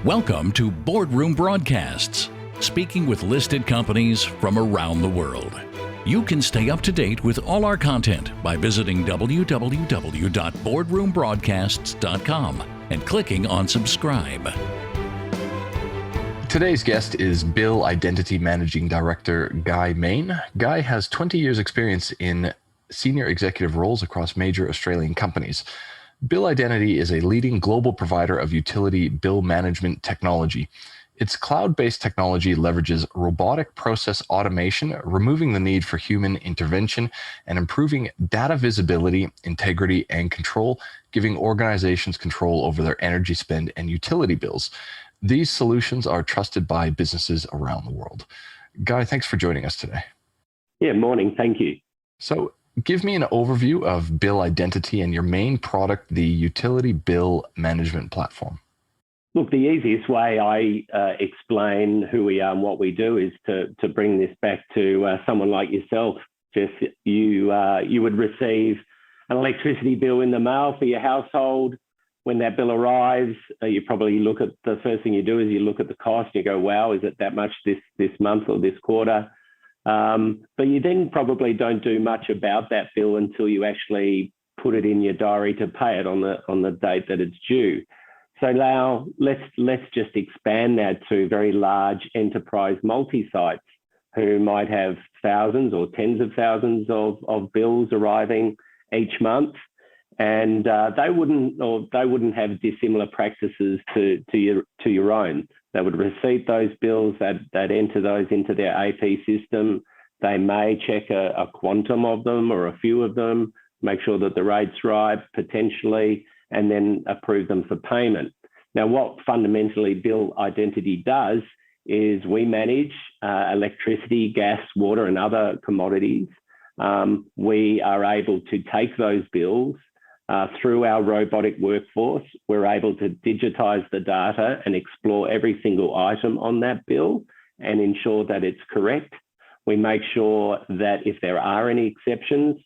Welcome to Boardroom Broadcasts, speaking with listed companies from around the world. You can stay up to date with all our content by visiting www.boardroombroadcasts.com and clicking on subscribe. Today's guest is BIL Identity Managing Director Guy Maine. Guy has 20 years experience in senior executive roles across major Australian companies. BIL Identity is a leading global provider of utility bill management technology. Its cloud-based technology leverages robotic process automation, removing the need for human intervention and improving data visibility, integrity, and control, giving organizations control over their energy spend and utility bills. These solutions are trusted by businesses around the world. Guy, thanks for joining us today. Yeah, morning. Thank you. So give me an overview of BIL Identity and your main product, the Utility Bill Management Platform. Look, the easiest way I explain who we are and what we do is to bring this back to someone like yourself. Just you would receive an electricity bill in the mail for your household. When that bill arrives, you probably look at the first thing you do is you look at the cost. You go, wow, is it that much this month or this quarter? But you then probably don't do much about that bill until you actually put it in your diary to pay it on the date that it's due. So now let's just expand that to very large enterprise multi-sites who might have thousands or tens of thousands of bills arriving each month. And they wouldn't have dissimilar practices to your own. They would receive those bills, they'd enter those into their AP system. They may check a quantum of them or a few of them, make sure that the rate's right, potentially, and then approve them for payment. Now, what fundamentally BIL Identity does is we manage electricity, gas, water, and other commodities. We are able to take those bills through our robotic workforce. We're able to digitize the data and explore every single item on that bill and ensure that it's correct. We make sure that if there are any exceptions,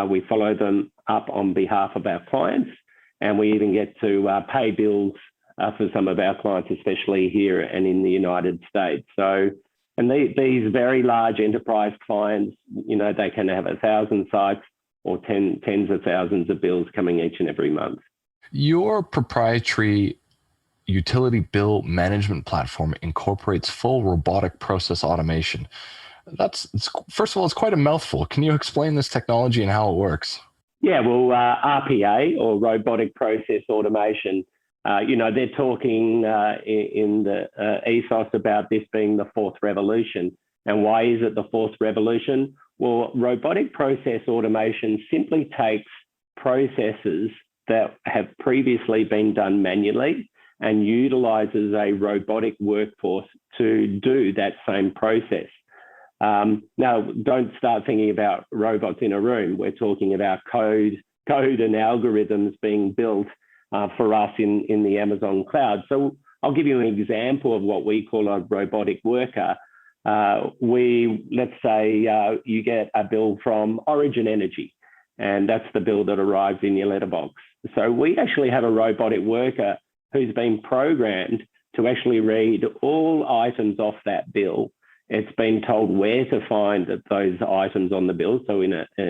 we follow them up on behalf of our clients, and we even get to pay bills for some of our clients, especially here and in the United States. So, and these very large enterprise clients, they can have 1,000 sites or tens of thousands of bills coming each and every month. Your proprietary utility bill management platform incorporates full robotic process automation. First of all, it's quite a mouthful. Can you explain this technology and how it works? Yeah, well, RPA, or Robotic Process Automation, they're talking in the ethos about this being the fourth revolution. And why is it the fourth revolution? Well, robotic process automation simply takes processes that have previously been done manually and utilizes a robotic workforce to do that same process. Now, don't start thinking about robots in a room. We're talking about code and algorithms being built for us in the Amazon cloud. So I'll give you an example of what we call a robotic worker. Let's say you get a bill from Origin Energy, and that's the bill that arrives in your letterbox. So we actually have a robotic worker who's been programmed to actually read all items off that bill. It's been told where to find those items on the bill. So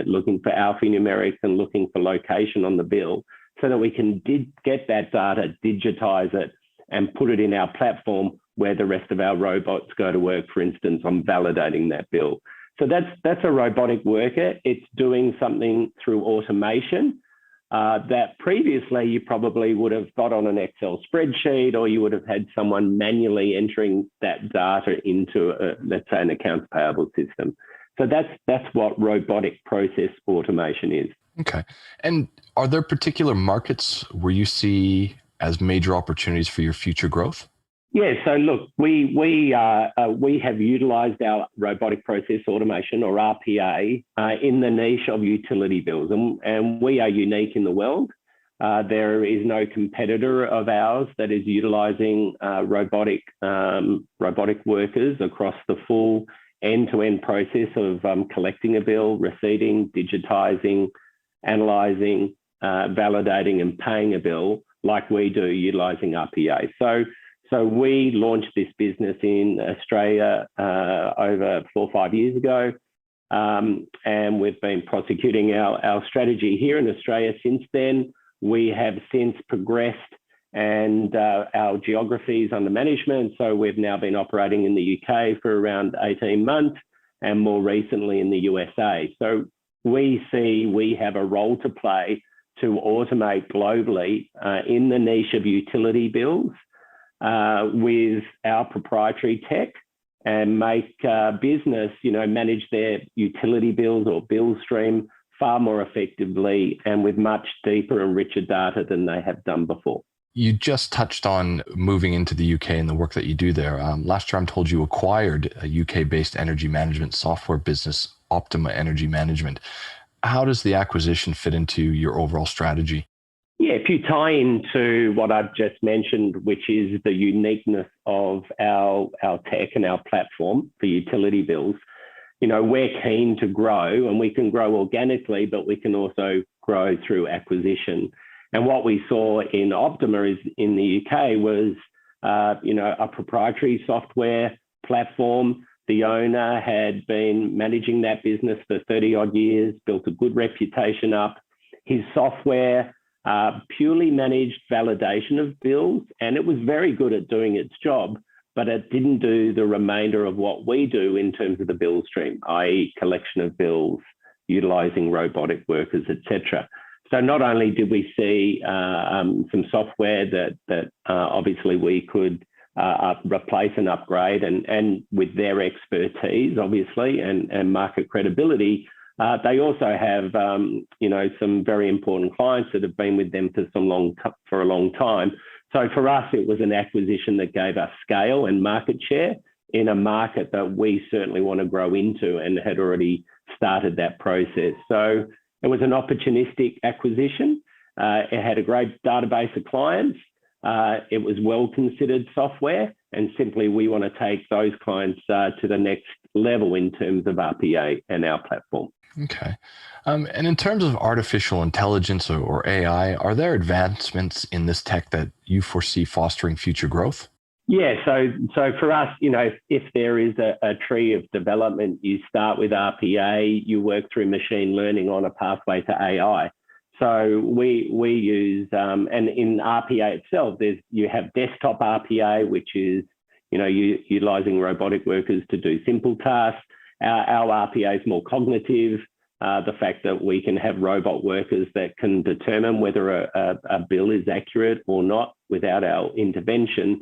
looking for alphanumerics and looking for location on the bill, so that we can get that data, digitize it, and put it in our platform where the rest of our robots go to work, for instance, on validating that bill. So that's a robotic worker. It's doing something through automation that previously you probably would have got on an Excel spreadsheet, or you would have had someone manually entering that data into, let's say, an accounts payable system. So that's what robotic process automation is. Okay. And are there particular markets where you see as major opportunities for your future growth? Yeah, so look, we have utilised our robotic process automation, or RPA, in the niche of utility bills, and we are unique in the world. There is no competitor of ours that is utilising robotic workers across the full end-to-end process of collecting a bill, receiving, digitising, analysing, validating, and paying a bill like we do utilising RPA. So So we launched this business in Australia over 4 or 5 years ago. And we've been prosecuting our strategy here in Australia since then. We have since progressed and our geographies under management. So we've now been operating in the UK for around 18 months and more recently in the USA. So we see we have a role to play to automate globally in the niche of utility bills with our proprietary tech and make business, manage their utility bills or bill stream far more effectively and with much deeper and richer data than they have done before. You just touched on moving into the UK and the work that you do there. Last year, I'm told you acquired a UK-based energy management software business, Optima Energy Management. How does the acquisition fit into your overall strategy? Yeah, if you tie into what I've just mentioned, which is the uniqueness of our tech and our platform for utility bills, we're keen to grow, and we can grow organically, but we can also grow through acquisition. And what we saw in Optima is in the UK was, a proprietary software platform. The owner had been managing that business for 30 odd years, built a good reputation up. His software purely managed validation of bills, and it was very good at doing its job, but it didn't do the remainder of what we do in terms of the bill stream, i.e. collection of bills, utilizing robotic workers, etc. So not only did we see some software that obviously we could replace and upgrade, and with their expertise, obviously, and market credibility, they also have, some very important clients that have been with them for a long time. So for us, it was an acquisition that gave us scale and market share in a market that we certainly want to grow into and had already started that process. So it was an opportunistic acquisition. It had a great database of clients. It was well-considered software, and simply we want to take those clients to the next level in terms of RPA and our platform. Okay. And in terms of artificial intelligence or AI, are there advancements in this tech that you foresee fostering future growth? Yeah, so for us, if there is a tree of development, you start with RPA, you work through machine learning on a pathway to AI. So we use, and in RPA itself, you have desktop RPA, which is, utilizing robotic workers to do simple tasks. Our RPA is more cognitive. The fact that we can have robot workers that can determine whether a bill is accurate or not without our intervention.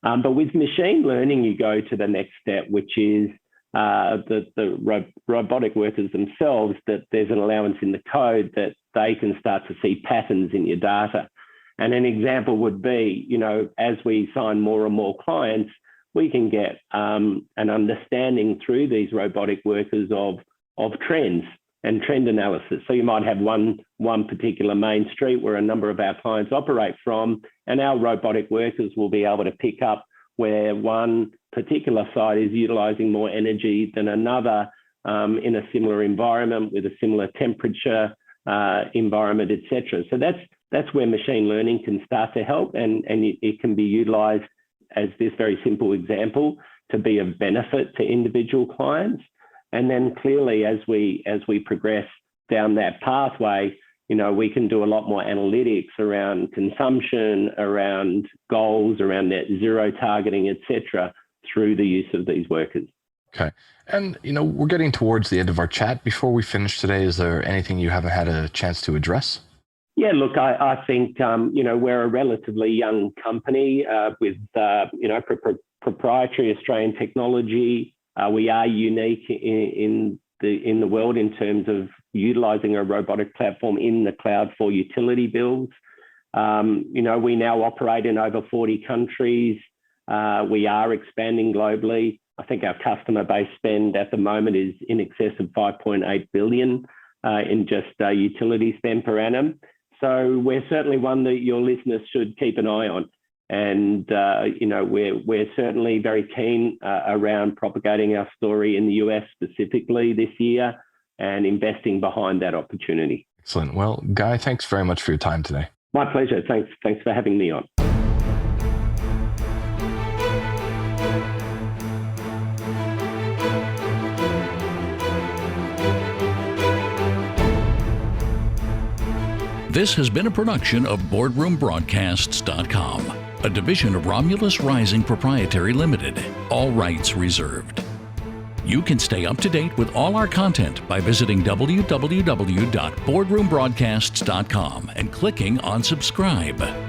But with machine learning, you go to the next step, which is the robotic workers themselves, that there's an allowance in the code that they can start to see patterns in your data. And an example would be, as we sign more and more clients, we can get an understanding through these robotic workers of trends and trend analysis. So you might have one particular main street where a number of our clients operate from, and our robotic workers will be able to pick up where one particular site is utilizing more energy than another in a similar environment with a similar temperature environment, etc. So that's where machine learning can start to help, and it can be utilized as this very simple example to be of benefit to individual clients. And then clearly, as we progress down that pathway, we can do a lot more analytics around consumption, around goals, around net zero targeting, etc., through the use of these workers. Okay. And, we're getting towards the end of our chat. Before we finish today, is there anything you haven't had a chance to address? Yeah, look, I think, we're a relatively young company with, proprietary Australian technology. We are unique in the world in terms of utilizing a robotic platform in the cloud for utility bills. We now operate in over 40 countries. We are expanding globally. I think our customer base spend at the moment is in excess of 5.8 billion in just utility spend per annum. So we're certainly one that your listeners should keep an eye on. And, we're certainly very keen around propagating our story in the US specifically this year and investing behind that opportunity. Excellent. Well, Guy, thanks very much for your time today. My pleasure. Thanks for having me on. This has been a production of BoardroomBroadcasts.com, a division of Romulus Rising Proprietary Limited. All rights reserved. You can stay up to date with all our content by visiting www.boardroombroadcasts.com and clicking on subscribe.